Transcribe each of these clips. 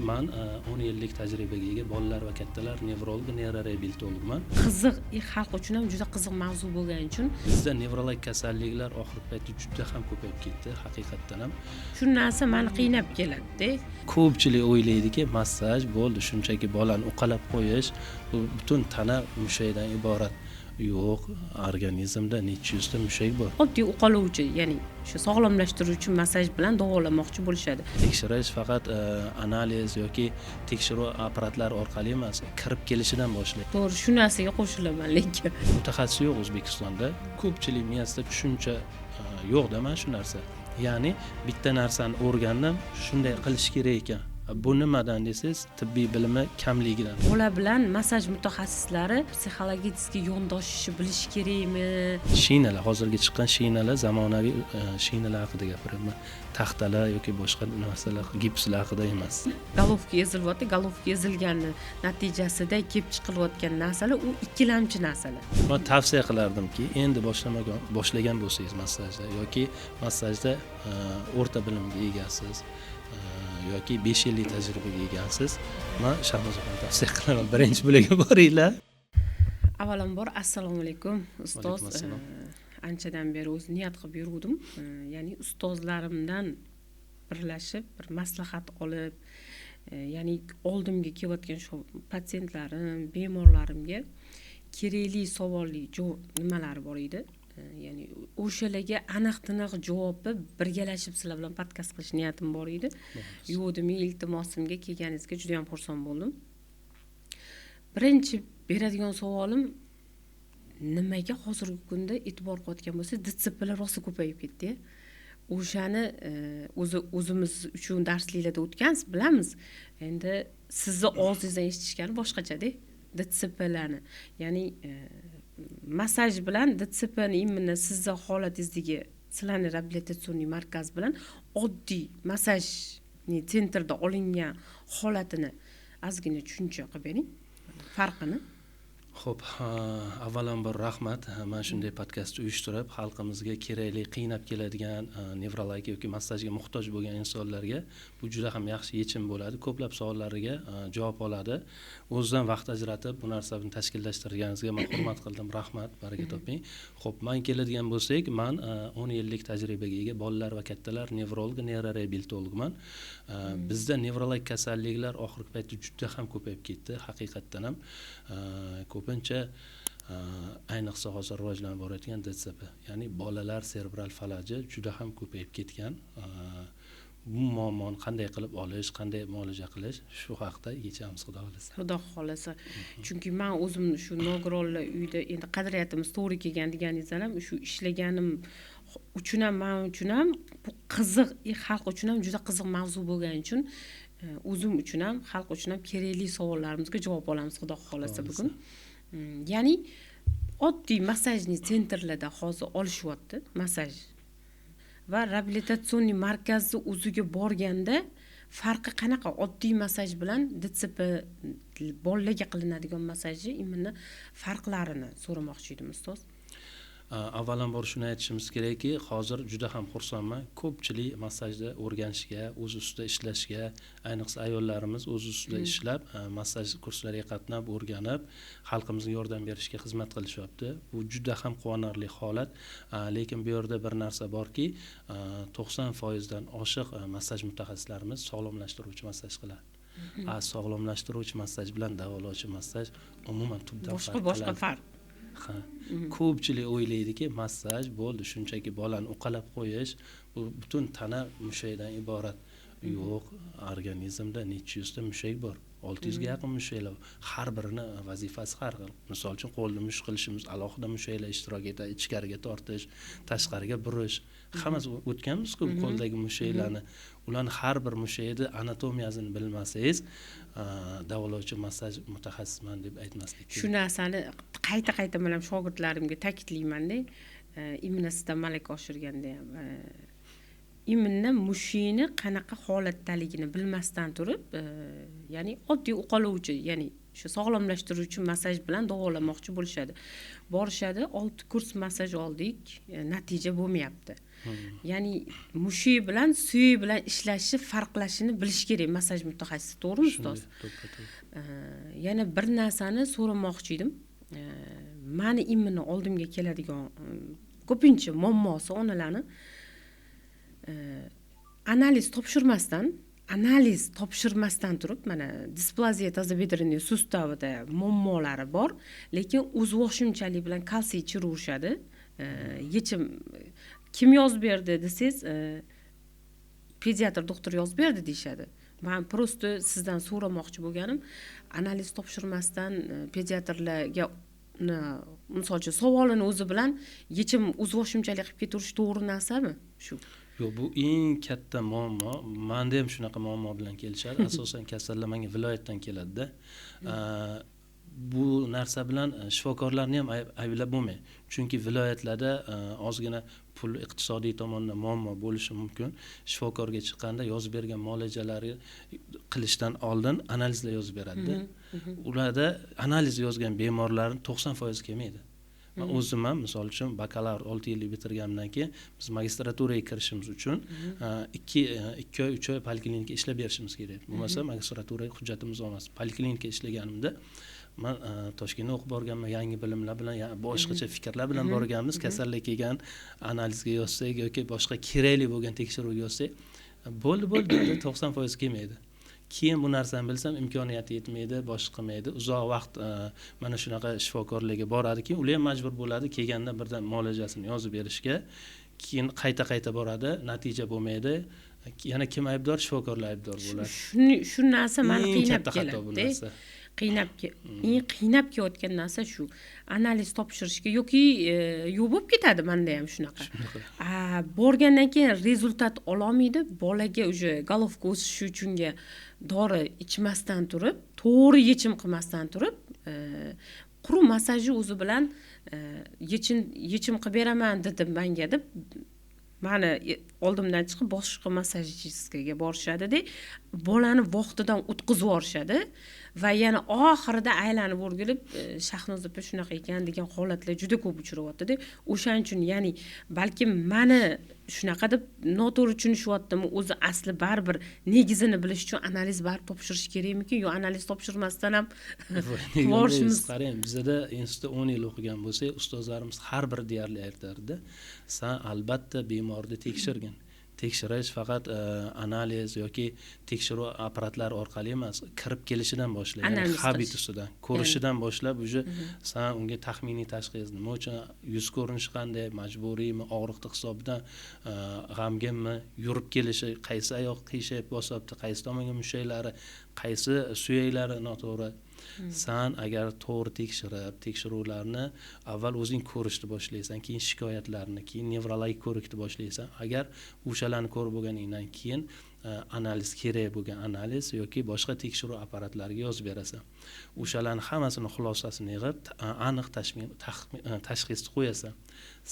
Man 10 yillik tajribaga ega bolalar va kattalar nevrolog, neyroreabilitologman. Qiziq, xalq uchun ham juda qiziq mavzu bo'lgani uchun Bizda nevrologik kasalliklar oxirgi paytda juda ham ko'payib ketdi, haqiqatdan ham. shu narsa meni qiynab keladi-da. Ko'pchilik o'ylaydiki, massaj bo'ldi, shunchaki bolani uqalab qo'yish, bu butun tana mushakdan iborat. Yo'q, organizmda necha yuzta mushak bor. Oddiy uqaluvchi, ya'ni shu sog'lomlashtiruvchi massaj bilan davolamoqchi bo'lishadi. Tekshirish faqat analiz yoki tekshiruv apparatlari orqali emas, kirib kelishidan boshlaydi. To'g'ri, shu narsaga qo'shilaman, lekin Mutaxassis yo'q O'zbekistonda. Ko'pchilik miyasida tushuncha yo'q-da mana shu narsa. Ya'ni bitta narsani o'rgandim, shunday qilish kerak ekan. Bu nimadan desangiz, tibbiy bilimi kamligidan. bola bilan massaj mutaxassislari psixologический yondashishni bilish kerakmi? Shinalar, hozirgi chiqqan shinalar, zamonaviy shinalar haqida gapiryapman. Taxtalar yoki boshqa narsalar, gipslar haqida emas. Golovka ezilyapti, golovka ezilgani natijasida kelib chiqilayotgan narsalar u ikkilamchi narsalar. Men tavsiya qilardimki, endi boshlagan bo'lsangiz massajda yoki massajda o'rta bilimga egasiz yoki 5 yillik tajribaga egasiz, men Shahnoz opani tavsiya qilaman. Birinchi bo'laga boringlar. Avvalambor assalomu alaykum ustoz. Alaykum assalom. Anchadan beri o'z niyat qilib yuruvdim. Ya'ni ustozlarimdan birlashib, bir maslahat olib, ya'ni oldimga kelayotgan shu patsientlarim, bemorlarimga kerakli savolli nimalar bor edi. Ya'ni o'shalarga aniq-tiniq javobni birgalashib sizlar bilan podkast qilish niyatim bor edi. Yuvdim, iltimosimga kelganingizga juda ham xursand bo'ldim. Birinchi beradigan savolim, nimaga hozirgi kunda e'tibor qilayotgan bo'lsa, DTSPlar rosa ko'payib ketdi. O'shani o'zimiz uchun darsliklarda o'tgansiz, bilamiz. Endi sizni og'zingizdan eshitishgani boshqacha-da, DTSPlarni. Ya'ni massaj bilan DTSPni imminni sizni holatingizdagi sizlarning reabilitatsion markaz bilan oddiy massajni sentrda olingan holatini ozgina tushuncha qilib bering, farqini. Xo'p, avvalambor rahmat. Mana shunday podkast uyushtirib, xalqimizga kerakli, qiynab keladigan nevrologik yoki massajga muhtoj bo'lgan insonlarga bu juda ham yaxshi yechim bo'ladi. Ko'plab savollariga javob oladi. O'zidan vaqt ajratib bu narsani tashkillashtirganingizga men hurmat qildim. Rahmat, baraka toping. Xo'p, men keladigan bo'lsak, men 10 yillik tajribaga ega bolalar va kattalar nevrolog, neyroreabilitologman. Bizda nevrologik kasalliklar oxirgi paytda juda ham ko'payib ketdi, haqiqatdan ham. Ko'pincha ayniqsa hozir rivojlanib borayotgan DTSP, ya'ni bolalar serebral falaji juda ham ko'payib ketgan. Bu muammoni qanday qilib olish, qanday muolaja qilish, shu haqida yechamiz, xudo xolasa. Xudo xolasa. Chunki men o'zim shu nogironlar uyida endi qadriyatimiz to'g'ri kelgan deganingizdan ham shu ishlaganim uchun ham, men uchun ham bu qiziq, xalq uchun ham juda qiziq mavzu bo'lgani uchun o'zim uchun ham, xalq uchun ham kerakli savollarimizga javob olamiz, xudo xolasa bugun. Ya'ni oddiy massajni sentrlarda hozir olishyapti, massaj. Va reabilitatsion markazi o'ziga borganda farqi qanaqa? Oddiy massaj bilan DTSP bolalarga qilinadigan massajni imminni farqlarini so'ramoqchi edim, ustoz. Avvalambor shuni aytishimiz kerakki, hozir juda ham xursandman. Ko'pchilik massajda o'rganishga, o'z ustida ishlashga, ayniqsa ayollarimiz o'z ustida ishlab, massaj kurslariga qatnab, o'rganib, xalqimizga yordam berishga xizmat qilishyapti. Bu juda ham quvonarli holat. Lekin bu yerda bir narsa borki, 90% dan oshiq massaj mutaxassislarimiz sog'lomlashtiruvchi massaj qiladi. Sog'lomlashtiruvchi massaj bilan davolovchi massaj umuman tubdan boshqa farq. Ko'pchilik o'ylaydiki, massaj bo'ldi, shunchaki bolani uqalab qo'yish, bu butun tana mushakdan iborat. Yo'q, organizmda necha yuzta mushak bor. 600 ga yaqin mushaklar. Har birini vazifasi har xil. Misol uchun qo'lni mush qilishimiz, alohida mushaklar ishtirok etadi, ichkariga tortish, tashqariga burish. Hammasi o'tganmiz-ku qo'ldagi mushaklarni. Ularning har bir mushakni anatomiyasini bilmasangiz, davolovchi massaj mutaxassisman deb aytmaslik kerak. Shu narsani qayta men ham shogirdlarimga ta'kidlayman-da. Immunasidan malaka oshirganda ham immunni mushini qanaqa holatdaligini bilmasdan turib, ya'ni oddiy uqaluvchi, ya'ni shu sog'lomlashtiruvchi massaj bilan davolamoqchi bo'lishadi. Borishadi, 6 kurs massaj oldik, natija bo'lmayapti. ya'ni mushuk bilan suyak bilan ishlashi farqlashini bilish kerak massaj mutaxassisi, to'g'rimi ustoz? Yana bir narsani so'ramoqchi edim. Mani imini oldimga keladigan ko'pincha muammosi onalarni analiz topshirmasdan turib, mana displaziya тазобедренный sustavida muammolari bor, lekin o'zboshimchalik bilan kalsiy ichiraverishadi. Yechim kim yozib berdi desangiz, pediatr doktor yozib berdi deyishadi. Men prosta sizdan so'ramoqchi bo'lganim, analiz topshirmasdan pediatrlarga misol uchun savolini o'zi bilan yechim o'zboshimchalik qilib ketirish to'g'ri narsami? Shu. Yo'q, bu eng katta muammo. Menda ham shunaqa muammo bilan kelishadi. Asosan kasallar menga viloyatdan keladi-da. Bu narsa bilan shifokorlarni ham ayblab bo'lmaydi. Chunki viloyatlarda ozgina pul iqtisodiy tomondan muammo bo'lishi mumkin. Shifokorga chiqqanda yozib bergan muolajalari qilishdan oldin analizlar yozib beradi-da. Ularda analiz yozgan bemorlarning 90% kelmaydi. Men o'zim ham misol uchun bakalavr 6 yillik bitirganimdan keyin biz magistraturaga kirishimiz uchun 2 oy 3 oy poliklinika ishlab berishimiz kerak. Bo'lmasa magistraturaga hujjatimiz olmas. Poliklinika ishlaganimda men Toshkentda o'qib borganman, yangi bilimlar bilan, boshqacha fikrlar bilan borganmiz. Kasallik kelgan analizga yozsak yoki boshqa kerakli bo'lgan tekshiruvga yozsak, bo'ldi 90% kelmaydi. Keyin bu narsani bilsam imkoniyati yetmaydi, boshqa qilmaydi. Uzoq vaqt mana shunaqa shifokorlarga boradi, keyin ular ham majbur bo'ladi kelganda birdan muolajasini yozib berishga. Keyin qayta boradi, natija bo'lmaydi. Yana kim aybdor? Shifokorlar aybdor bo'ladi. Shu narsa meni qiynab keladi. Qiynab kelayotgan narsa shu. Analiz topshirishga yoki yo'q ketadi menda ham shunaqa. Borgandan keyin rezultat ololmaydi. Bolaga o'sha golovka o'sishi uchunga dori ichmasdan turib, to'g'ri yechim qilmasdan turib, quruq massajni o'zi bilan yechim qilib beraman dedim menga deb mani oldimdan chiqib boshqa massajistga borishadi-da, bolani vaqtidan o'tkazib yuborishadi va yana oxirida aylanib o'rgilib Shahnoz opa shunaqa ekan degan holatlar juda ko'p uchrayapti-da. O'shaning uchun, ya'ni balki mani shunaqa deb noto'g'ri tushunishyaptimi, o'zi asli baribir negizini bilish uchun analiz baribir topshirish kerakmi-ki, yo analiz topshirmasdan ham borishimiz. Qarang, bizda institutda 10 yil o'qigan bo'lsak, ustozlarimiz har bir deyarli aytardi, "Sen albatta bemorni tekshirgin. Tekshirish faqat analiz yoki tekshiruv apparatlari orqali emas, kirib kelishidan boshlaydi, ya'ni habitusidan, ko'rishidan boshlab sen unga taxminiy tashxis, nima uchun yuz ko'rinishi qanday, majburiymi, og'riqni hisobidan g'amginmi, yurib kelishi, qaysi oyoq qiyshayib bosyapti, qaysi tomonga mushaklari, qaysi suyaklari noto'g'ri. Sen agar to'g'ri tekshiruvlarni avval o'zing ko'rishni boshlaysan, keyin shikoyatlarni, keyin nevrologik ko'rikni boshlaysan. Agar o'shalarni ko'rib bo'lganingdan keyin analiz kerak bo'lgan analiz yoki boshqa tekshiruv apparatlariga yozib berasan. O'shalarning hammasini xulosasini yig'ib, aniq tashxisni qo'yasan.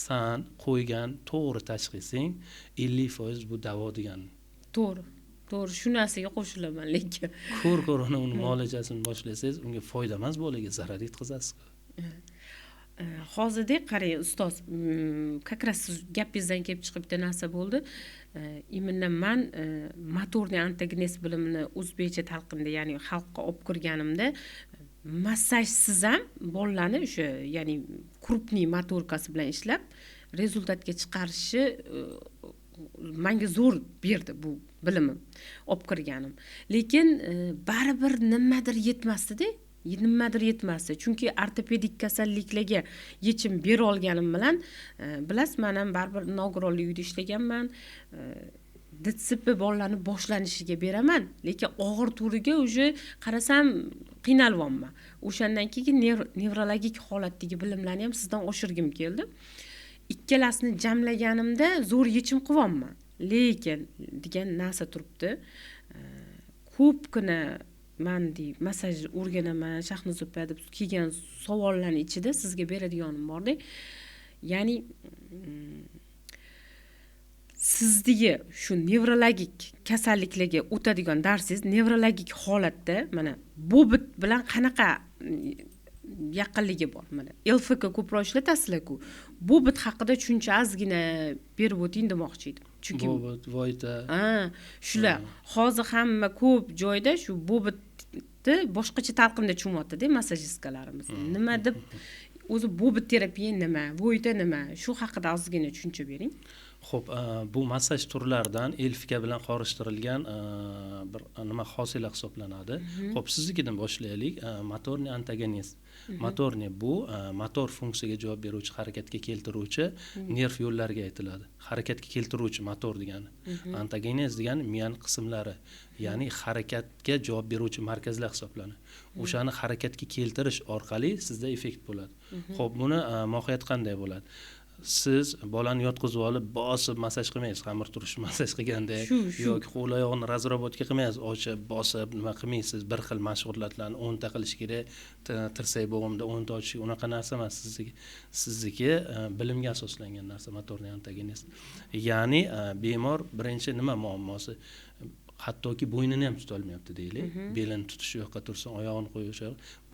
Sen qo'ygan to'g'ri tashxising 50% bu davo degani. To'g'ri, shu narsaga qo'shilaman, lekin ko'rona uni muolajasini boshlasangiz, unga foyda emas, bolaga zarar yetkazasiz. Hozirdek qarang ustoz, как раз siz gapingizdan kelib chiqib bitta narsa bo'ldi. Именно men motorniy antagonist bilimini o'zbekcha talqinda, ya'ni xalqqa olib kirganimda massajsiz ham bolalarni o'sha, ya'ni krupniy motorkasi bilan ishlab rezultatga chiqarishi menga zo'r berdi bu bilimim, olib kirganim. Lekin baribir nimadir yetmasdi-da. Chunki ortopedik kasalliklarga yechim bera olganim bilan, bilasiz, men ham baribir nogironlik uyida ishlaganman. DTSP bolalarni boshlanishiga beraman, lekin og'ir turiga o'sha qarasam qiynalyapman. O'shandan keyin nevrologik holatdagi bilimlarni ham sizdan oshirgim keldi. Ikkalasini jamlaganimda zo'r yechim qilyapman. Lekin degan narsa turibdi. Ko'pgina men massaj o'rganaman, Shahnoz opa deb kelgan savollarning ichida sizga beradiganim bor-da. Ya'ni sizdagi shu nevrologik kasalliklarga o'tadigan darsingiz nevrologik holatda mana bu bit bilan qanaqa yaqinligi bor. Mana LFK ko'proq ishlatasizlar-ku. Bobit haqida tushuncha ozgina berib o'ting demoqchi edim. Chunki Bobit, Voyta. Shular hozir hamma ko'p joyda shu bobitni boshqacha talqinda tushunyapti-da massajistkalarimiz. Nima deb o'zi bobit terapiya nima, Voyta nima? Shu haqida ozgina tushuncha bering. Xo'p, bu massaj turlaridan elfika bilan qorishtirilgan bir nima hosila hisoblanadi. Xo'p, siznikidan boshlaylik. Motorniy antagonist. Motorniy bu motor funksiyaga javob beruvchi, harakatga keltiruvchi nerv yo'llariga aytiladi. Harakatga keltiruvchi motor degani. Antagonist degani miyani qismlari, ya'ni harakatga javob beruvchi markazlar hisoblanadi. O'shani harakatga keltirish orqali sizda effekt bo'ladi. Xo'p, buni mohiyati qanday bo'ladi? Siz bolani yotqizib olib bosib massaj qilmaysiz, xamir turish massaj qilgandek yoki qo'l oyog'ini razrobotga qilmaysiz, ochib bosib nima qilmaysiz. Bir xil mashg'ulotlarni 10 ta qilish kerak, tirsak bo'g'imda 10 ta ochish, unaqa narsa emas. Sizniki bilimga asoslangan narsa motorniy antagonist. Ya'ni bemor birinchi nima muammosi? Hattoki bo'ynini ham tuta olmayapti deylik. Belini tutish yoqqa tursa, oyog'ini qo'yish,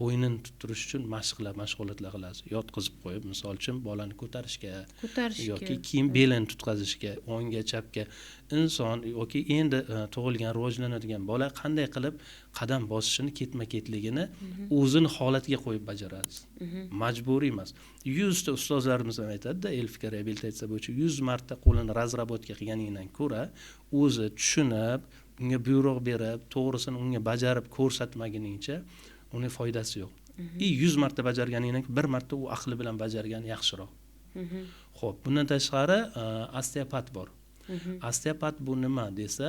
bo'ynini tuttirish uchun mashg'ulotlar qilasiz. Yotqizib qo'yib, misol uchun bolani ko'tarishga yoki keyin belini tutqazishga, o'ngga, chapga. Inson yoki endi tug'ilgan, rivojlanadigan bola qanday qilib qadam bosishini, ketma-ketligini o'zini holatiga qo'yib bajaradi. Majburiy emas. 100 ta ustozlarimiz ham aytadi-da, elfika reabilitatsiya bo'yicha 100 marta qo'lini razrobotga qilganingdan ko'ra, o'zi tushunib, unga buyruq berib, to'g'risini unga bajarib ko'rsatmaguningcha uning foydasi yo'q. 100 marta bajarganingdan bir marta u aqli bilan bajargan yaxshiroq. Xo'p, bundan tashqari osteopat bor. Osteopat bu nima desa,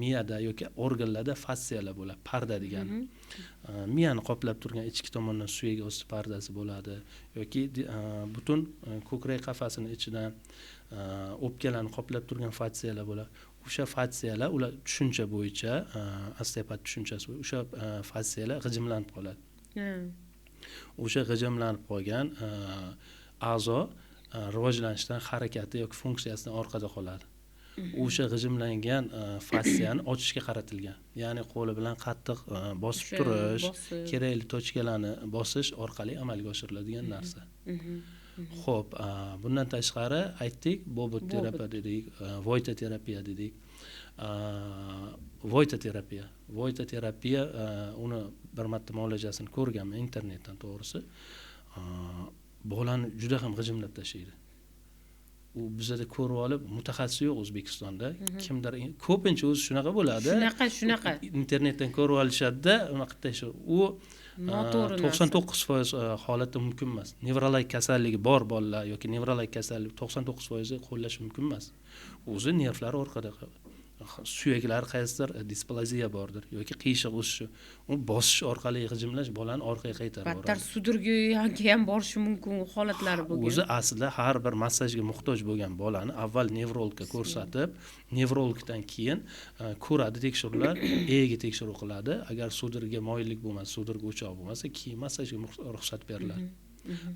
miyada yoki organlarda fassiyalar bo'ladi, parda degani. Miyani qoplab turgan ichki tomondan suyak osti pardasi bo'ladi yoki butun ko'krak qafasining ichidan o'pkalarni qoplab turgan fassiyalar bo'ladi. O'sha fassiyalar, ular tushuncha bo'yicha, osteopat tushunchasi, o'sha fassiyalar g'ijimlanib qoladi. O'sha g'ijimlanib qolgan a'zo rivojlanishdan, harakati yoki funksiyasidan orqada qoladi. O'sha g'ijimlangan fassiyani ochishga qaratilgan. Ya'ni qo'li bilan qattiq bosib turish, kerakli tochkalarni bosish orqali amalga oshiriladigan narsa. Xo'p, bundan tashqari aytdik, bobot terapiya dedik, Voyta terapiya dedik. Voyta terapiya, uni bir marta muolajasini ko'rganman internetdan, to'g'risi. Bolani juda ham g'ijimlab tashlaydi. U bizda ko'rib olib, mutaxassis yo'q O'zbekistonda. Kimdir ko'pincha o'zi shunaqa bo'ladi. Shunaqa. Internetdan ko'rib olishadi-da, unaqa tashlaydi. U 99% holatda mumkin emas. Nevrologik kasalligi bor bolalar yoki nevrologik kasallik 99% qo'llash mumkin emas. O'zi nervlar orqada suyaklari qaysidir displaziya bordir yoki qiyshiq o'sishi, u bosish orqali g'ijimlash bolani orqaga qaytarib yuboradi. Battar sudurga ham borishi mumkin holatlari bo'lgan. O'zi aslida har bir massajga muhtoj bo'lgan bolani avval nevrologga ko'rsatib, nevrologdan keyin ko'radi, tekshiruvlar, EEG tekshiruv qiladi. Agar sudurga moyillik bo'lmasa, sudurga o'choq bo'lmasa, keyin massajga ruxsat beriladi.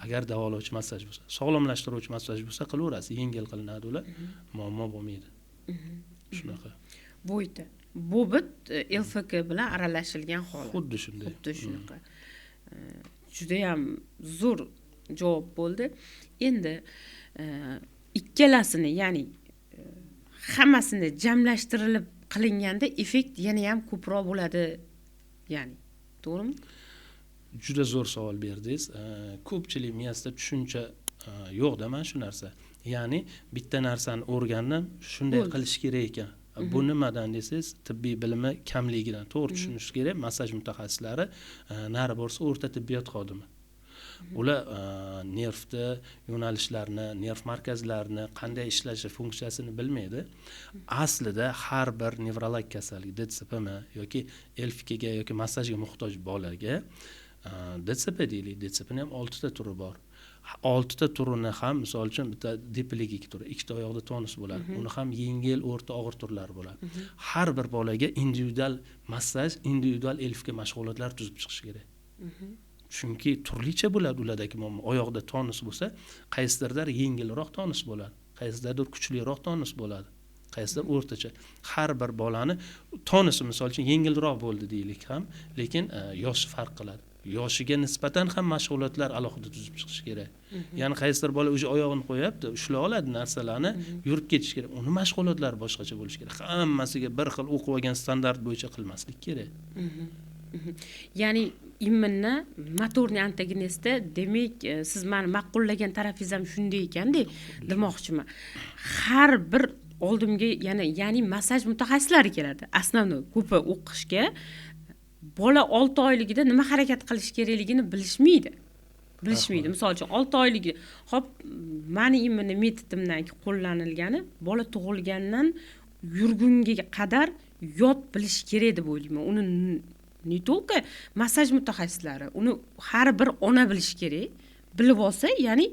Agar davolovchi massaj bo'lsa, sog'lomlashtiruvchi massaj bo'lsa qilaverasiz, yengil qilinadi ular, muammo bo'lmaydi. Shunaqa. Voyta. Bobit LFK bilan aralashilgan holat. Xuddi shunday. Xuddi shunaqa. Juda ham zo'r javob bo'ldi. Endi ikkalasini, ya'ni hammasini jamlashtirilib qilinganda effekt yana ham ko'proq bo'ladi, ya'ni. To'g'rimi? Juda zo'r savol berdingiz. Ko'pchilik miyasida tushuncha yo'q-da mana shu narsa. Ya'ni bitta narsani o'rgandim, shunday qilish kerak ekan. Bu nimadan desangiz, tibbiy bilimi kamligidan. To'g'ri tushunish kerak. Massaj mutaxassislari nari borsa o'rta tibbiyot xodimi. Ular nervni yo'nalishlarini, nerv markazlarini qanday ishlashi, funksiyasini bilmaydi. Aslida har bir nevrologik kasallik, DTSPmi yoki LFKga yoki massajga muhtoj bolaga DTSP deylik, DTSPning ham 6 ta turi bor. 6 ta turini ham, misol uchun bitta dipligik turi, ikkita oyoqda tonus bo'ladi. Uni ham yengil, o'rta, og'ir turlari bo'ladi. Har bir bolaga individual massaj, individual LFK mashg'ulotlar tuzib chiqish kerak. Chunki turlicha bo'ladi ulardagi muammo. Oyoqda tonus bo'lsa, qaysidir yengilroq tonus bo'ladi, qaysidir kuchliroq tonus bo'ladi. qaysidir o'rtacha. Har bir bolani tonisi misol uchun yengilroq bo'ldi deylik ham, lekin yoshi farq qiladi. Yoshiga nisbatan ham mashg'ulotlar alohida tuzib chiqish kerak. Ya'ni qaysidir bola o'zi oyog'ini qo'yapti, ushlay oladi narsalarni, yurib ketish kerak. Uni mashg'ulotlari boshqacha bo'lishi kerak. Hammasiga bir xil o'qib olgan standart bo'yicha qilmaslik kerak. Ya'ni imminni motorniy antagonisida, demak, siz meni ma'qullagan tarafingiz ham shunday ekanda, demoqchiman. Har bir oldimga ya'ni massaj mutaxassislari keladi. Основной ko'pi o'qishga bola 6 oyligida nima harakat qilish kerakligini bilishmaydi. Misol uchun 6 oyligida, hop, meni imminni metodimdan qo'llanilgani bola tug'ilgandan yurgunga qadar yod bilish kerak deb o'ylayman. Uni не только massaj mutaxassislari, uni har bir ona bilish kerak. Bilib olsa, ya'ni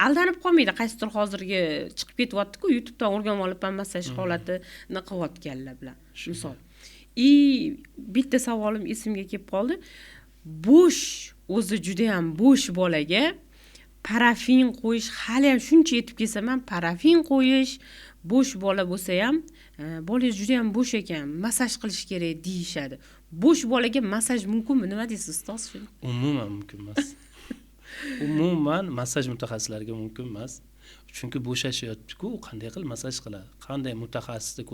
aldanib qolmaydi. Qaysidir hozirgi chiqib ketyapti-ku, YouTubedan o'rganib olibman massaj holatini qilayotganlar bilan. Misol. Bitta savolim esimga kelib qoldi. Bo'sh, o'zi juda ham bo'sh bolaga parafin qo'yish, hali ham shuncha yetib kelsa ham parafin qo'yish, bo'sh bola bo'lsa ham, bolangiz juda ham bo'sh ekan, massaj qilish kerak deyishadi. Bo'sh bolaga massaj mumkinmi? Nima deysiz, ustoz? Umuman mumkin emas. Umuman massaj mutaxassislariga mumkin emas. Chunki bo'shashyapti-ku, qanday qilib massaj qiladi? Qanday mutaxassisni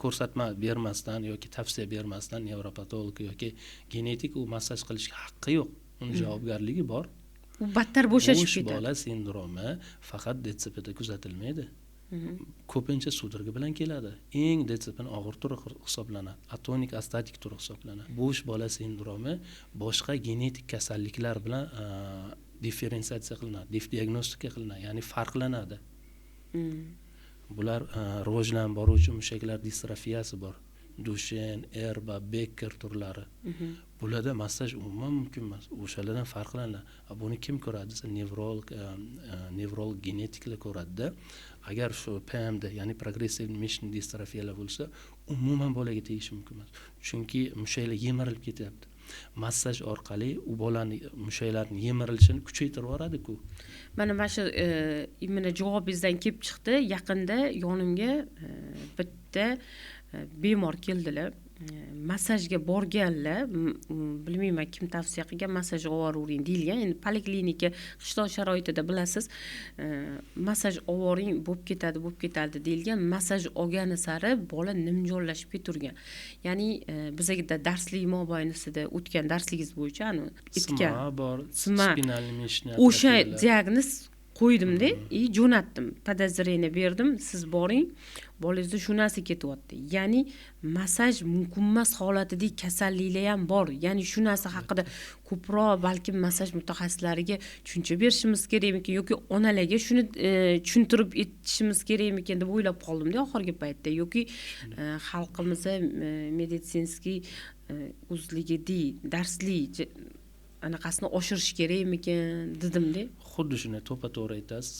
ko'rsatma bermasdan yoki tavsiya bermasdan nevropatolog yoki genetik u massaj qilishga haqqi yo'q. Uning javobgarligi bor. U battar bo'shashib ketadi. Bo'sh bola sindromi faqat DTSPda kuzatilmaydi. Ko'pincha sudragi bilan keladi. Eng DTSPning og'ir turi hisoblanadi. Atonik astatik turi hisoblanadi. Bo'sh bola sindromi boshqa genetik kasalliklar bilan differensiatsiya qilinadi, diagnostika qilinadi, ya'ni farqlanadi. Bular rivojlanib boruvchi mushaklar distrofiyasi bor. Dushen, Erba, Becker turlari. Bularda massaj umuman mumkin emas. O'shalardan farqlanadi. Buni kim ko'radi desa, nevrolog genetiklar ko'radi-da. Agar shu PMD, ya'ni progressive mission distrofiyalar bo'lsa, umuman bolaga tegishi mumkin emas. Chunki mushaklar yemirilib ketyapti. Massaj orqali u bolani mushaklarning yemirilishini kuchaytirib yuboradi-ku. Mana shu imina javobingizdan kelib chiqdi. Yaqinda yonimga bitta bemor keldilar. Massajga borganlar, bilmayman kim tavsiya qilgan, massaj ovoravering deyilgan. Endi poliklinika qishloq sharoitida bilasiz, massaj ovoring bo'lib ketadi deyilgan. Massaj olgani sari bola nimjonlashib keturgan. Ya'ni bizga darslik mobaynida o'tgan darsligingiz bo'yicha aytgan bor, spinalniy mishniya. O'sha diagnoz qo'ydim-da, jo'natdim. Podozrение berdim, siz boring. Bolangizda shu narsa ketyapti. Ya'ni massaj mumkin emas holatidagi kasalliklar ham bor. Ya'ni shu narsa haqida ko'proq balkim massaj mutaxassislariga tushuncha berishimiz kerakmikan yoki onalarga shuni tushuntirib etishimiz kerakmikan deb o'ylab qoldim-da oxirgi paytda. Yoki xalqimizda meditsinskiy o'zligidagi darslik anaqasini oshirish kerakmikan dedim-da. Xuddi shunday to'pa-to'g'ri aytasiz.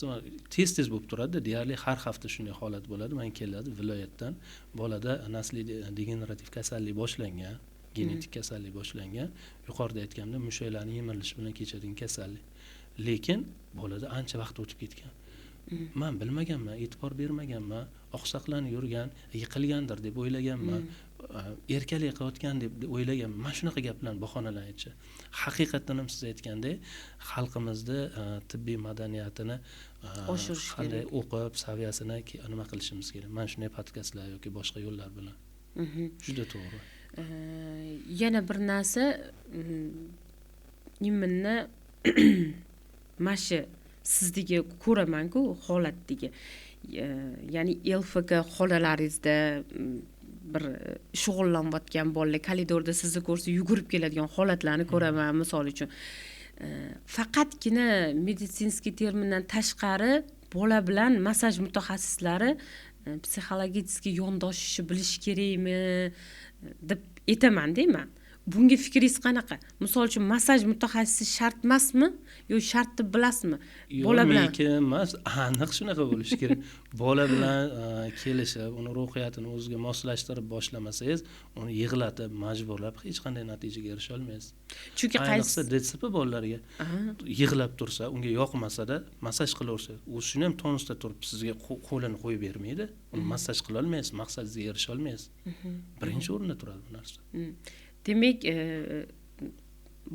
Tez bo'lib turadi, deyarli har hafta shunday holat bo'ladi. Men keladi viloyatdan, bolada nasliy degenerativ kasallik boshlangan, genetik kasallik boshlangan, yuqorida aytganimda mushaklarning yemirilishi bilan kechadigan kasallik. Lekin bolada ancha vaqt o'tib ketgan. Men bilmaganman, e'tibor bermaganman, oqsoqlanib yurgan, yiqilgandir deb o'ylaganman. Erkalik qilayotgan deb o'ylaganman. Mana shunaqa gaplarni bahonalar aytishdi. Haqiqatan ham siz aytgandek, xalqimizda tibbiy madaniyatini qanday o'qib, saviyasini nima qilishimiz kerak. Mana shunday podkastlar yoki boshqa yo'llar bilan. Juda to'g'ri. Yana bir narsa, imminni mashi sizdagi ko'raman-ku holatdagi. Ya'ni LFK xolalaringizda bir shug'ullanayotgan bolalar koridorda sizni ko'rsa yugurib keladigan holatlarni ko'raman, misol uchun. Faqatgina meditsinskiy termindan tashqari bola bilan massaj mutaxassislari psixologik yondashishni bilish kerakmi deb aytaman deyman. bunga fikringiz qanaqa? Misol uchun massaj mutaxassisi shart emasmi yo shart deb bilasizmi? Bola bilan emas, aniq shunaqa bo'lishi kerak. Bola bilan kelishib, uni ruhiyatini o'ziga moslashtirib boshlamasangiz, uni yig'latib, majburlab hech qanday natijaga erisha olmaysiz. Chunki ayniqsa DTSP bolalarga yig'lab tursa, unga yoqmasa-da massaj qilaversa, u shuni ham tonusda turib sizga qo'lini qo'yib bermaydi. Uni massaj qila olmaysiz, maqsadingizga erisha olmaysiz. Birinchi o'rinda turadi bu narsa. Demak,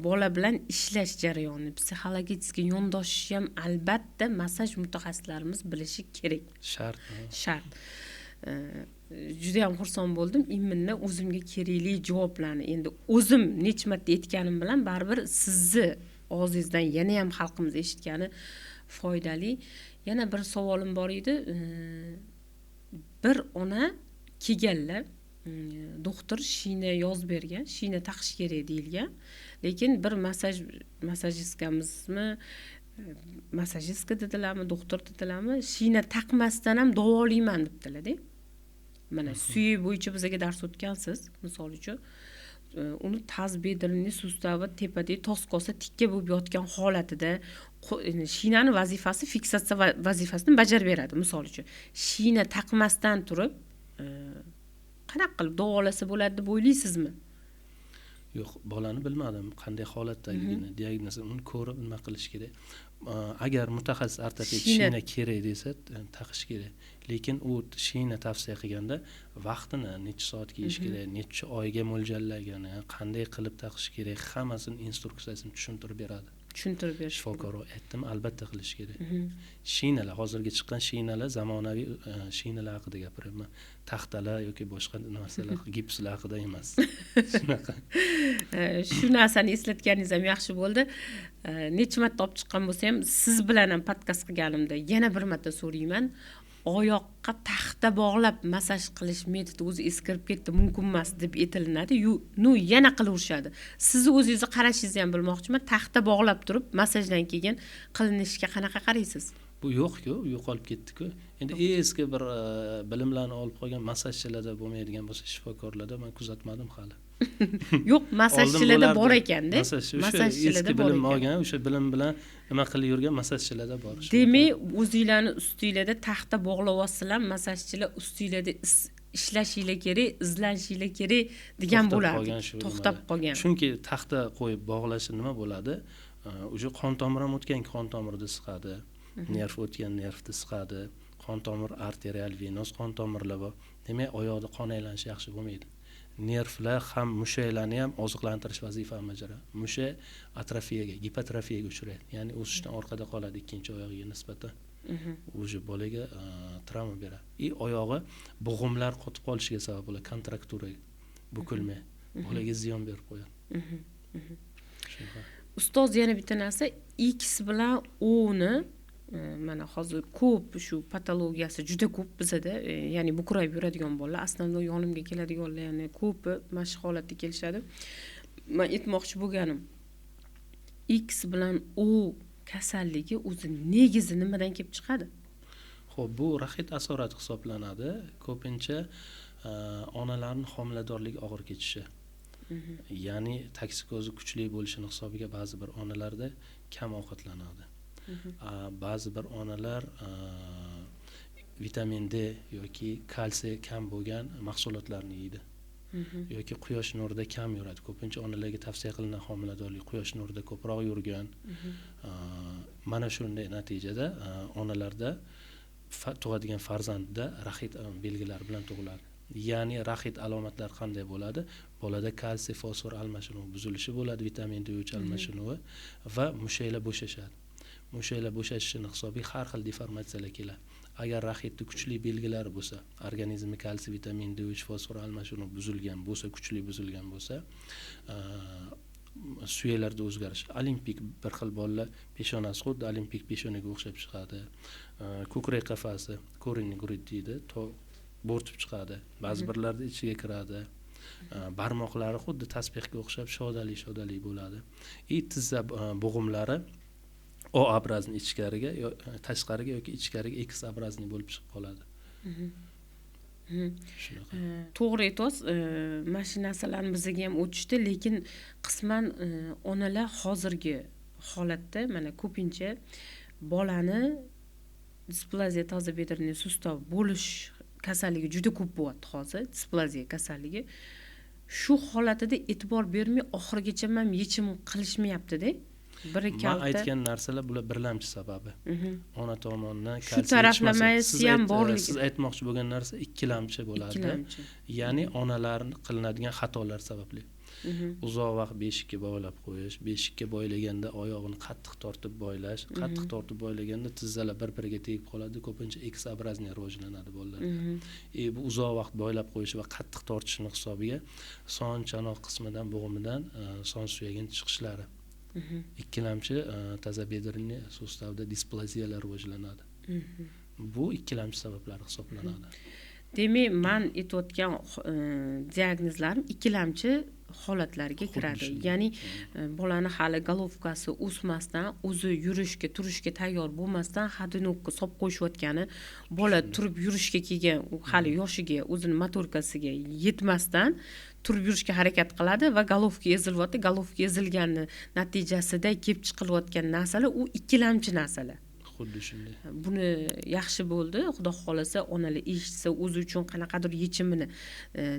bola bilan ishlash jarayoni, psixologik yondoshish ham albatta massaj mutaxassislarimiz bilishi kerak. Shart. Juda ham xursand bo'ldim. Imminni o'zimga kerakli javoblarni endi o'zim necha marta aytganim bilan baribir sizni og'zingizdan yana ham xalqimiz eshitgani foydali. Yana bir savolim bor edi. Bir ona kelganlar doktor shina yozib bergan, shina taqish kerak deyilgan. Lekin bir massajistkamizmi, massajistka dedilarmi, doktor dedilarmi, shina taqmasdan ham davolayman debdilar-da. Mana suyi bo'yicha bizga dars o'tgansiz, misol uchun. Uni tazbedilni sustavi tepadagi toskosa tikka bo'lib yotgan holatida shinani vazifasi fiksatsiya vazifasini bajarib beradi, misol uchun. Shina taqmasdan turib qanaqa qilib davolasa bo'ladi deb o'ylaysizmi? Yo'q, bolani bilmadim qanday holatdaligini, diagnozni uni ko'rib nima qilish kerak. Agar mutaxassis ortoped shina kerak desa, taqish kerak. Lekin u shina tavsiya qilganda vaqtini necha soat kiyish kerak, necha oyga mo'ljallagani, qanday qilib taqish kerak, hammasini instruksiyasini tushuntirib beradi. Shifokor aytdim, albatta qilish kerak. Shinalar, hozirgi chiqqan shinalar zamonaviy shinalar haqida gapiryapman. Taxtalar yoki boshqa narsalar, gipslar haqida emas. Shunaqa. Shu narsani eslatganingiz ham yaxshi bo'ldi. Necha marta olib chiqqan bo'lsa ham, siz bilan ham podkast qilganimda yana bir marta so'rayman. Oyoqqa taxta bog'lab massaj qilish metodi o'zi eskirib ketdi, mumkin emas deb aytilinadi. Yana qilaverishadi. Sizni o'zingizni qarashingizni ham bilmoqchiman. Taxta bog'lab turib massajdan keyin qilinishiga qanaqa qaraysiz? Bu yo'q-ku, yo'qolib ketdi-ku. Endi eski bir bilimlarni olib qolgan massajchilarda bo'lmaydigan bo'lsa, shifokorlarda men kuzatmadim hali. Yo'q, massajchilarda bor ekan-da. Massajchilarda bilim olgan, o'sha bilim bilan nima qilib yurgan massajchilarda bor. Demak, o'zingizlarni ustingizda taxta bog'lab olsalar, massajchilar ustingizda ishlashinglar kerak, izlanishinglar kerak degan bo'ladi. To'xtab qolgan. Chunki taxta qo'yib bog'lashi nima bo'ladi? O'sha qon tomiri ham o'tgan qon tomirida siqadi, nerv o'tgan nervni siqadi, qon tomir arterial venoz qon tomirlar bor. Demak, oyoqda qon aylanishi yaxshi bo'lmaydi. Nervlar ham mushaklarni ham oziqlantirish vazifasini bajaradi. Mushak atrofiyaga, gipotrofiyaga uchraydi. Ya'ni o'sishdan orqada qoladi ikkinchi oyog'iga nisbatan. O'sha bolaga travma beradi. Oyog'i bo'g'imlar qotib qolishiga sabab bo'ladi, kontrakturaga, bukilmay. Bolaga ziyon berib qo'yadi. Ustoz, yana bitta narsa, X bilan O ni mana hozir ko'p shu patologiyasi juda ko'p bizada, ya'ni bukrayib yuradigan bolalar, aslida yonimga keladiganlar yana ko'pi mana shu holatda kelishadi. Men aytmoqchi bo'lganim, X bilan O kasalligi o'zi negizi nimadan kelib chiqadi? Xo'p, bu rahit asorati hisoblanadi. Ko'pincha onalarning homiladorligi og'ir kechishi. Ya'ni toksikozi kuchli bo'lishini hisobiga ba'zi bir onalarda kam ovqatlanadi. Ba'zi bir onalar vitamin D yoki kalsiy kam bo'lgan mahsulotlarni yeydi. Yoki quyosh nurida kam yuradi. Ko'pincha onalarga tavsiya qilingan homiladorlik quyosh nurida ko'proq yurgan. Mana shunday natijada onalarda tug'adigan farzandda rahit belgilari bilan tug'iladi. Ya'ni rahit alomatlari qanday bo'ladi? Bolada kalsiy fosfor almashinuvi buzilishi bo'ladi, vitamin D3 almashinuvi va mushaklar bo'shashadi. Mushaklar bo'shashishini hisobiga har xil deformatsiyalar keladi. Agar rahitda kuchli belgilari bo'lsa, organizmda kalsiy, vitamin D3, fosfor almashinuvi buzilgan bo'lsa, kuchli buzilgan bo'lsa, suyaklarda o'zgarish, olimpik bir xil bolalar peshonasi xuddi olimpik peshonaga o'xshab chiqadi. Ko'krak qafasi, ko'rinni grud deydi, bo'rtib chiqadi. Ba'zi birlarda ichiga kiradi. Barmoqlari xuddi tasbehga o'xshab shodali bo'ladi. Tizza bo'g'imlari O obrazli ichkariga, tashqariga yoki ichkariga X obrazli bo'lib chiqib qoladi. Shunaqa. To'g'ri aytyapsiz. Mana shu narsalarni bizga ham o'tishdi, lekin qisman onalar hozirgi holatda mana ko'pincha bolani displaziya tozabedreniy sustav bo'lish kasalligi juda ko'p bo'lyapti hozir, displaziya kasalligi. Shu holatida e'tibor bermay oxirigacha ham yechim qilishmayapti-da. Biri Men kalta. aytgan narsalar bular birlamchi sababi. Ona tomonidan Shu taraflamaysi ham borligi. Siz aytmoqchi bo'lgan narsa ikkilamchi bo'ladi. Ikkilamchi. Ya'ni onalarning qilinadigan xatolar sababli. Uzoq vaqt beshikka bog'lab qo'yish, beshikka boylaganda oyog'ini qattiq tortib boylash, qattiq tortib boylaganda tizzalar bir-biriga tegib qoladi, ko'pincha X-obrazniya rivojlanadi bolalarda. Bu uzoq vaqt boylab qo'yish va qattiq tortishning hisobiga son chanoq qismidan, bo'g'imidan son suyagining chiqishlari. Ikkilamchi tazabedreniy sustavda displaziyalar rivojlanadi. Bu ikkilamchi sabablar hisoblanadi. Demak, men aytayotgan diagnozlarim ikkilamchi holatlarga kiradi. Ya'ni bolani hali golovkasi o'smasdan, o'zi yurishga, turishga tayyor bo'lmasdan hadinokka solib qo'yishayotgani, bola turib yurishga kelgan, u hali yoshiga, o'zini motorikasiga yetmasdan turib yurishga harakat qiladi va golovka ezilyapti. Golovka ezilgani natijasida kelib chiqilayotgan narsalar u ikkilamchi narsalar. Xuddi shunday. Buni yaxshi bo'ldi, xudo xolasa onalar eshitsa o'zi uchun qanaqadir yechimini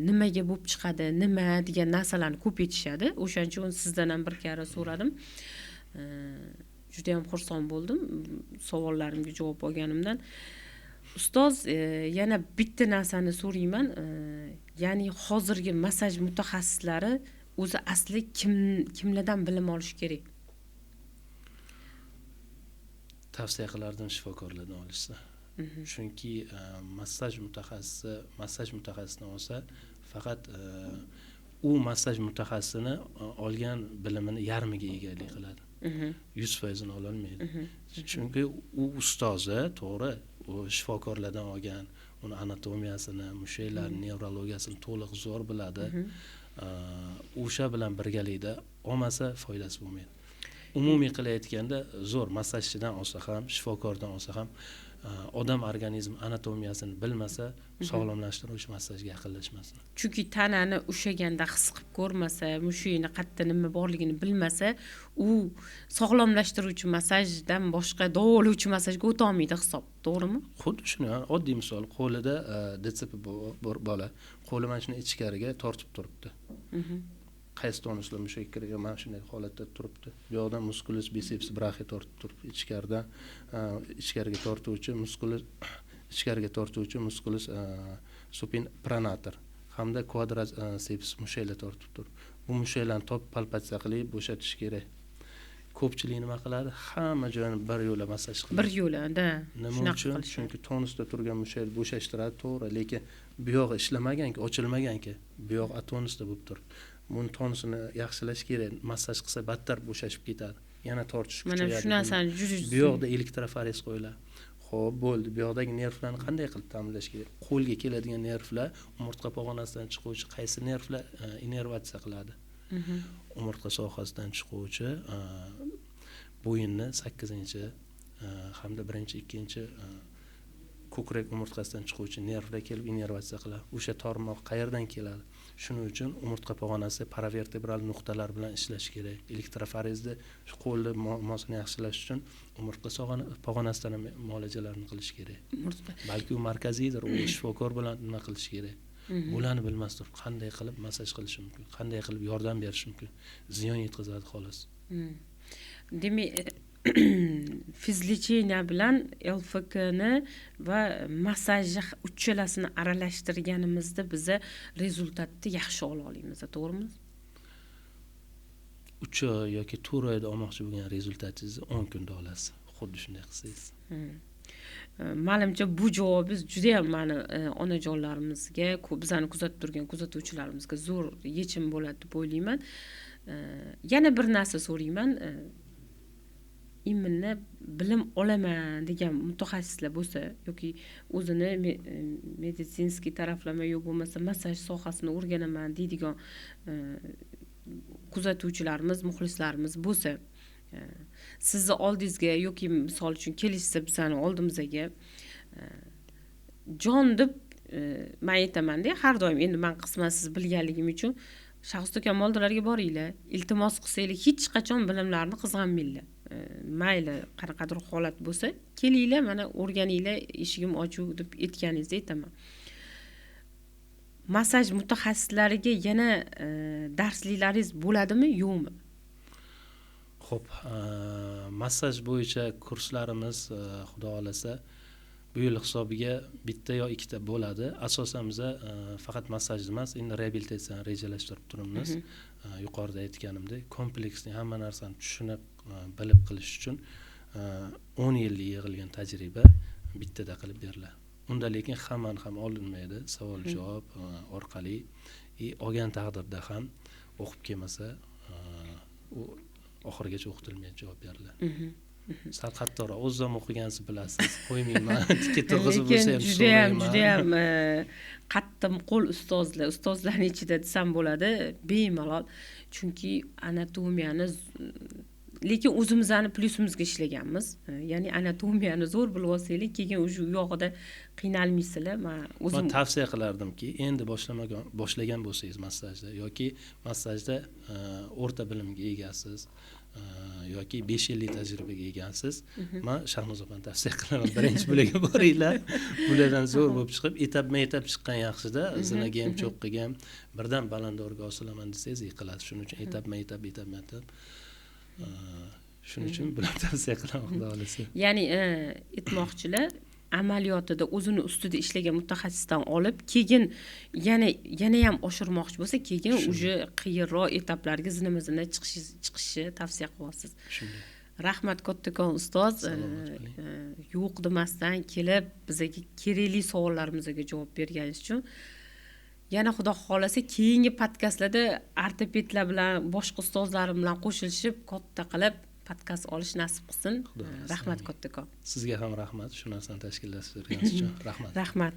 nimaga bo'lib chiqadi, nima degan narsalarni ko'p aytishadi. O'shaning uchun sizdan ham bir karra so'radim. Juda ham xursand bo'ldim savollarimga javob olganimdan. Ustoz, yana bitta narsani so'rayman. Ya'ni hozirgi massaj mutaxassislari o'zi asli kimlardan bilim olish kerak? Tavsiya qilardim shifokorlardan olishsa. Chunki massaj mutaxassisini olsa, faqat u massaj mutaxassisini olgan bilimini yarmiga egalik qiladi. 100% ola olmaydi. Chunki u ustozi, to'g'ri, u shifokorlardan olgan, uni anatomiyasini, mushaklarning nevrologiyasini to'liq zo'r biladi. O'sha bilan birgalikda olmasa foydasi bo'lmaydi. Umumiy qilayotganda zo'r massajchidan olsa ham, shifokordan olsa ham odam organizmi anatomiyasini bilmasa, sog'lomlashtiruvchi massajga yaqinlashmasin. Chunki tanani o'shaganda his qilib ko'rmasa, mushakning qayerda nima borligini bilmasa, u sog'lomlashtiruvchi massajdan boshqa davolovchi massajga o'ta olmaydi hisob, to'g'rimi? Xuddi shuni, oddiy misol, qo'lida DCP bola, qo'li mana shuni ichkariga tortib turibdi. Qaysi tonuslar mushakkariga mana shunday holatda turibdi. Bu yoqdan muskulus biceps brachiy tortib turib, ichkariga tortuvchi muskulus supinonator hamda quadriceps mushaklar tortib turib. Bu mushaklarni palpatsiya qilib bo'shatish kerak. Ko'pchilik nima qiladi? Hamma joyini bir yo'la massaj qiladi. Bir yo'la-da. Nima uchun? Chunki tonusda turgan mushakni bo'shashtiradi, to'g'ri, lekin bu yog'i ishlamaganki, ochilmaganki, bu yog' atonusda bo'lib turibdi. Buni tonusini yaxshilash kerak. Massaj qilsa battar bo'shashib ketadi. Yana tortish kuchayadi. Mana shu narsani juda bu yoqda elektroforez qo'yiladi. Xo'p, bo'ldi. Bu yoqdagi nervlarni qanday qilib ta'minlash kerak? Qo'lga keladigan nervlar umurtqa pog'onasidan chiquvchi qaysi nervlar innervatsiya qiladi? Umurtqa sohasidan chiquvchi bo'yinni 8-chi hamda 1-2 ko'krak umurtqasidan chiquvchi nervlar kelib innervatsiya qiladi. O'sha tarmoq qayerdan keladi? Shuning uchun umurtqa pog'onasi paravertebral nuqtalar bilan ishlash kerak. Elektroforezda qo'lni muomalaini yaxshilash uchun umurtqa pog'onasidan ham muolajalarni qilish kerak. Balki u markaziydir, u shifokor bilan nima qilish kerak. Bularni bilmas turib qanday qilib massaj qilish mumkin, qanday qilib yordam berish mumkin. Ziyon yetkazadi xolos. Demak, fizlecheniya bilan LFKni va massajni uchalasini aralashtirganimizda biza rezultatni yaxshi ola olamiz, to'g'rimi? 3 oy yoki 4 oyda olmoqchi bo'lgan rezultatingizni 10 kunda olasiz. Xuddi shunday qilsangiz. Menimcha bu javobingiz juda ham meni onajonlarimizga, bizani kuzatib turgan kuzatuvchilarimizga zo'r yechim bo'ladi deb o'ylayman. Yana bir narsa so'rayman. Imminni bilim olaman degan mutaxassislar bo'lsa yoki o'zini meditsinskiy taraflama yo'q bo'lmasa massaj sohasini o'rganaman deydigan kuzatuvchilarimiz, muxlislarimiz bo'lsa, sizni oldingizga yoki misol uchun kelishsa bizani oldimizga jon deb men aytaman-da, har doim endi men qisman siz bilganligim uchun Shaxs do'kon moldilarga boringlar, iltimos qilsanglar hech qachon bilimlarni qizg'anmanglar. Mayli qanaqadir holat bo'lsa, kelinglar, mana o'rganinglar, eshigim ochiq deb aytganingizni aytaman. Massaj mutaxassislariga yana darsliklaringiz bo'ladimi, yo'qmi? Xo'p, massaj bo'yicha kurslarimiz xudo xolasa bu yil hisobiga bitta yo ikkita bo'ladi. Asosan biz faqat massaj emas, endi reabilitatsiyani rejalashtirib turibmiz. Yuqorida aytganimdek, kompleksni hamma narsani tushunib, bilib qilish uchun 10 yillik yig'ilgan tajriba bittada qilib beriladi. Unda lekin hammani ham olinmaydi, savol-javob orqali olgan taqdirda ham o'qib kelmasa, u oxirigacha o'qitilmaydi, javob beriladi. Sal qattiqroq, o'zim o'qigansiz bilasiz, qo'ymayman, tikka turg'izib bo'lsa ham so'rayman. Juda ham qattiq qo'l ustozlarning ichida desam bo'ladi, bemalol. Chunki anatomiyani lekin o'zimizni plyusimizga ishlaganmiz. Ya'ni anatomiyani zo'r bilib olsanglar, keyin o'sha u yog'ida qiynalmaysizlar. Men tavsiya qilardimki, endi boshlagan bo'lsangiz massajda yoki massajda o'rta bilimga egasiz yoki 5 yillik tajribaga egasiz, men Shahnoz opani tavsiya qilaman. Birinchi bularga boringlar. Bulardan zo'r bo'lib chiqib, etap chiqqan yaxshida, zinaga ham, cho'qqiga ham birdan balandorga osilaman desangiz yiqilasiz. Shuning uchun etap. Shuning uchun bular tavsiya qilaman, xudo xolasa. Ya'ni aytmoqchilar, amaliyotida o'zini ustida ishlagan mutaxassisdan olib, keyin yana ham oshirmoqchi bo'lsa, keyin uje qiyinroq etaplarga zina chiqishi tavsiya qilyapsiz. Shunday. Rahmat kattakon ustoz, yo'q demasdan kelib bizga kerakli savollarimizga javob berganingiz uchun. Yana xudo xolasa keyingi podkastlarda ortopedlar bilan, boshqa ustozlarim bilan qo'shilishib, katta qilib podkast olish nasib qilsin. Rahmat kattakon. Sizga ham rahmat, shu narsani tashkillashtirganingiz uchun. Rahmat. Rahmat.